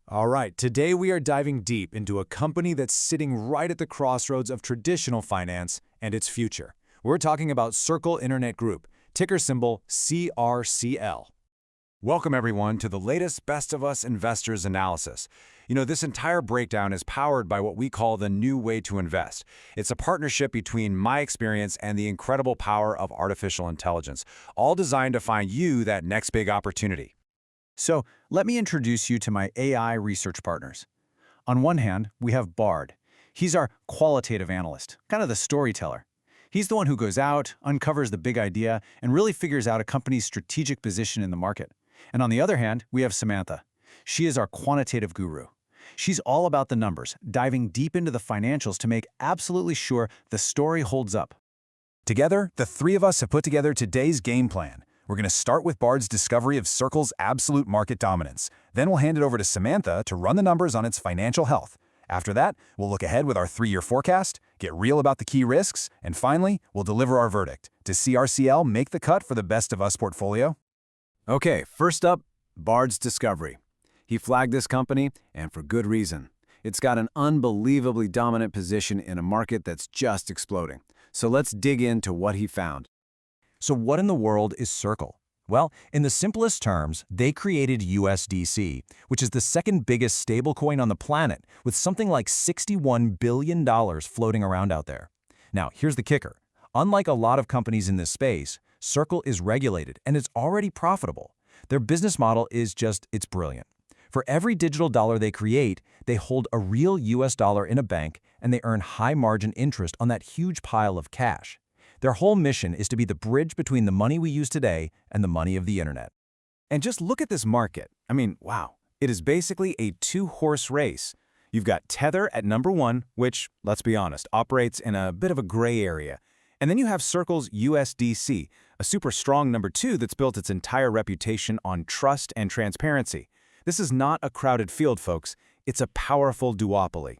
All right, today we are diving deep into a company that's sitting right at the crossroads of traditional finance and its future. We're talking about Circle Internet Group, ticker symbol CRCL. Welcome everyone to the latest Best of Us Investors analysis. This entire breakdown is powered by what we call the new way to invest. It's a partnership between my experience and the incredible power of artificial intelligence, all designed to find you that next big opportunity. So let me introduce you to my AI research partners. On one hand, we have Bard. He's our qualitative analyst, kind of the storyteller. He's the one who goes out, uncovers the big idea, and really figures out a company's strategic position in the market. And on the other hand, we have Samantha. She is our quantitative guru. She's all about the numbers, diving deep into the financials to make absolutely sure the story holds up. Together, the three of us have put together today's game plan. We're going to start with Bard's discovery of Circle's absolute market dominance. Then we'll hand it over to Samantha to run the numbers on its financial health. After that, we'll look ahead with our 3-year forecast, get real about the key risks, and finally, we'll deliver our verdict. Does CRCL make the cut for the Best of Us portfolio? Okay, first up, Bard's discovery. He flagged this company, and for good reason. It's got an unbelievably dominant position in a market that's just exploding. So let's dig into what he found. So what in the world is Circle? Well, in the simplest terms, they created USDC, which is the second biggest stablecoin on the planet, with something like $61 billion floating around out there. Now, here's the kicker. Unlike a lot of companies in this space, Circle is regulated and it's already profitable. Their business model is it's brilliant. For every digital dollar they create, they hold a real US dollar in a bank and they earn high margin interest on that huge pile of cash. Their whole mission is to be the bridge between the money we use today and the money of the internet. And just look at this market. Wow. It is basically a two-horse race. You've got Tether at number 1, which, let's be honest, operates in a bit of a gray area. And then you have Circle's USDC, a super strong number 2 that's built its entire reputation on trust and transparency. This is not a crowded field, folks. It's a powerful duopoly.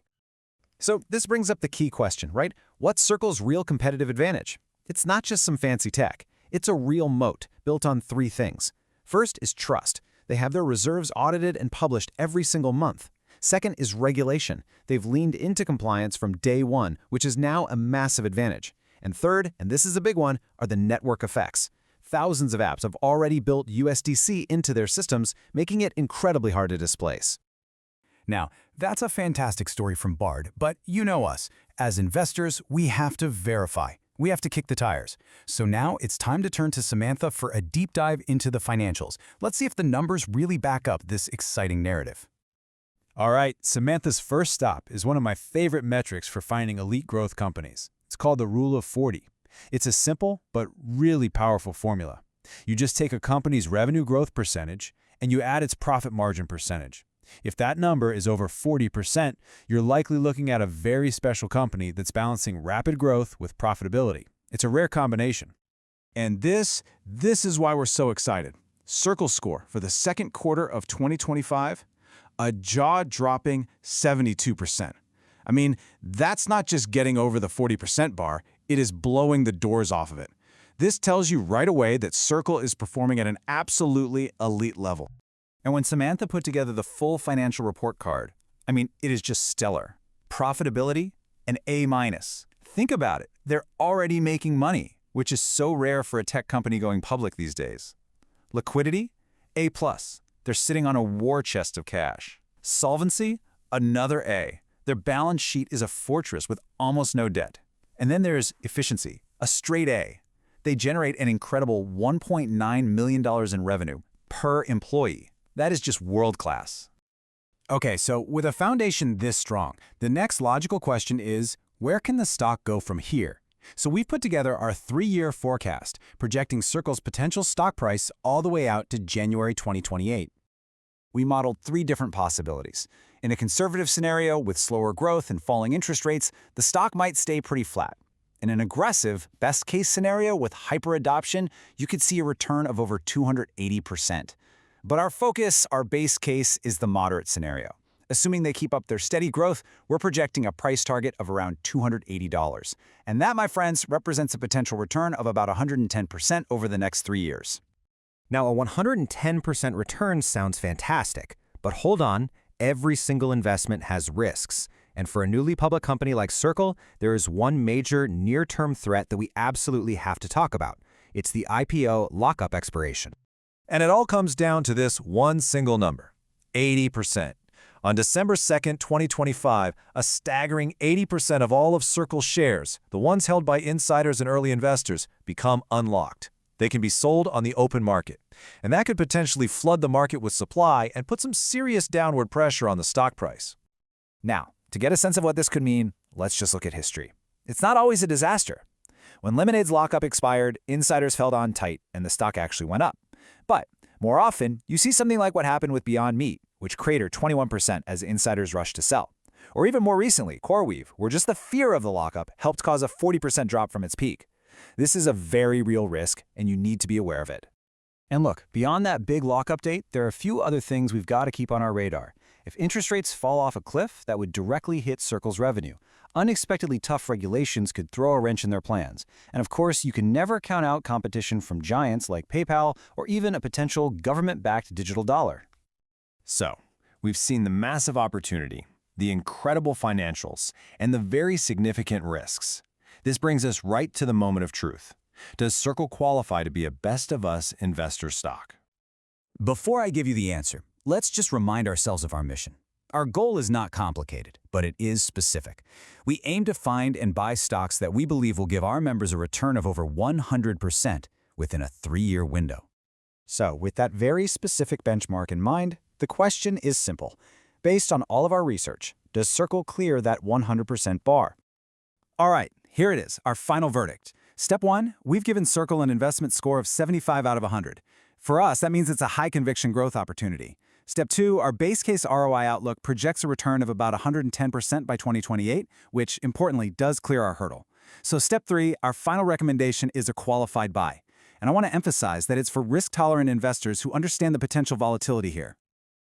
So this brings up the key question, right? What's Circle's real competitive advantage? It's not just some fancy tech. It's a real moat built on 3 things. First is trust. They have their reserves audited and published every single month. Second is regulation. They've leaned into compliance from day one, which is now a massive advantage. And third, and this is a big one, are the network effects. Thousands of apps have already built USDC into their systems, making it incredibly hard to displace. Now, that's a fantastic story from Bard, but you know us. As investors, we have to verify. We have to kick the tires. So now it's time to turn to Samantha for a deep dive into the financials. Let's see if the numbers really back up this exciting narrative. All right, Samantha's first stop is one of my favorite metrics for finding elite growth companies. It's called the Rule of 40. It's a simple but really powerful formula. You just take a company's revenue growth percentage and you add its profit margin percentage. If that number is over 40%, you're likely looking at a very special company that's balancing rapid growth with profitability. It's a rare combination. And this is why we're so excited. Circle score for the second quarter of 2025, a jaw-dropping 72%. That's not just getting over the 40% bar, it is blowing the doors off of it. This tells you right away that Circle is performing at an absolutely elite level. And when Samantha put together the full financial report card, it is just stellar. Profitability, an A-. Think about it. They're already making money, which is so rare for a tech company going public these days. Liquidity, A+. They're sitting on a war chest of cash. Solvency, another A. Their balance sheet is a fortress with almost no debt. And then there's efficiency, a straight A. They generate an incredible $1.9 million in revenue per employee. That is just world-class. Okay, so with a foundation this strong, the next logical question is, where can the stock go from here? So we've put together our 3-year forecast, projecting Circle's potential stock price all the way out to January 2028. We modeled 3 different possibilities. In a conservative scenario with slower growth and falling interest rates, the stock might stay pretty flat. In an aggressive, best-case scenario with hyper-adoption, you could see a return of over 280%. But our base case, is the moderate scenario. Assuming they keep up their steady growth, we're projecting a price target of around $280. And that, my friends, represents a potential return of about 110% over the next 3 years. Now, a 110% return sounds fantastic, but hold on, Every single investment has risks, and for a newly public company like Circle, there is one major near-term threat that we absolutely have to talk about. It's the IPO lockup expiration. And it all comes down to this one single number, 80%. On December 2nd, 2025, a staggering 80% of all of Circle's shares, the ones held by insiders and early investors, become unlocked. They can be sold on the open market, and that could potentially flood the market with supply and put some serious downward pressure on the stock price. Now, to get a sense of what this could mean, let's just look at history. It's not always a disaster. When Lemonade's lockup expired, insiders held on tight and the stock actually went up. But more often, you see something like what happened with Beyond Meat, which cratered 21% as insiders rushed to sell. Or even more recently, CoreWeave, where just the fear of the lockup helped cause a 40% drop from its peak. This is a very real risk, and you need to be aware of it. And look, beyond that big lockup date, there are a few other things we've got to keep on our radar. If interest rates fall off a cliff, that would directly hit Circle's revenue. Unexpectedly tough regulations could throw a wrench in their plans. And of course, you can never count out competition from giants like PayPal or even a potential government-backed digital dollar. So, we've seen the massive opportunity, the incredible financials, and the very significant risks. This brings us right to the moment of truth. Does Circle qualify to be a best-of-us investor stock? Before I give you the answer, let's just remind ourselves of our mission. Our goal is not complicated, but it is specific. We aim to find and buy stocks that we believe will give our members a return of over 100% within a 3-year window. So, with that very specific benchmark in mind, the question is simple. Based on all of our research, does Circle clear that 100% bar? All right, here it is, our final verdict. Step 1, we've given Circle an investment score of 75 out of 100. For us, that means it's a high-conviction growth opportunity. Step 2, our base case ROI outlook projects a return of about 110% by 2028, which, importantly, does clear our hurdle. So Step 3, our final recommendation is a qualified buy. And I want to emphasize that it's for risk-tolerant investors who understand the potential volatility here.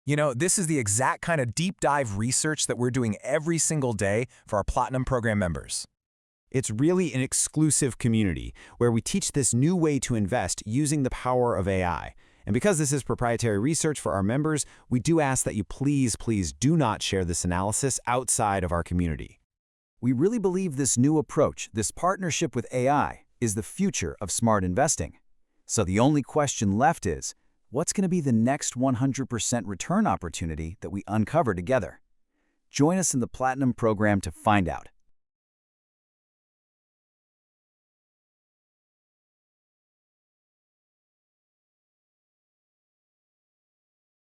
You know, this is the exact kind of deep dive research that we're doing every single day for our Platinum Program members. It's really an exclusive community where we teach this new way to invest using the power of AI. And because this is proprietary research for our members, we do ask that you please do not share this analysis outside of our community. We really believe this new approach, this partnership with AI, is the future of smart investing. So the only question left is, what's going to be the next 100% return opportunity that we uncover together? Join us in the Platinum Program to find out.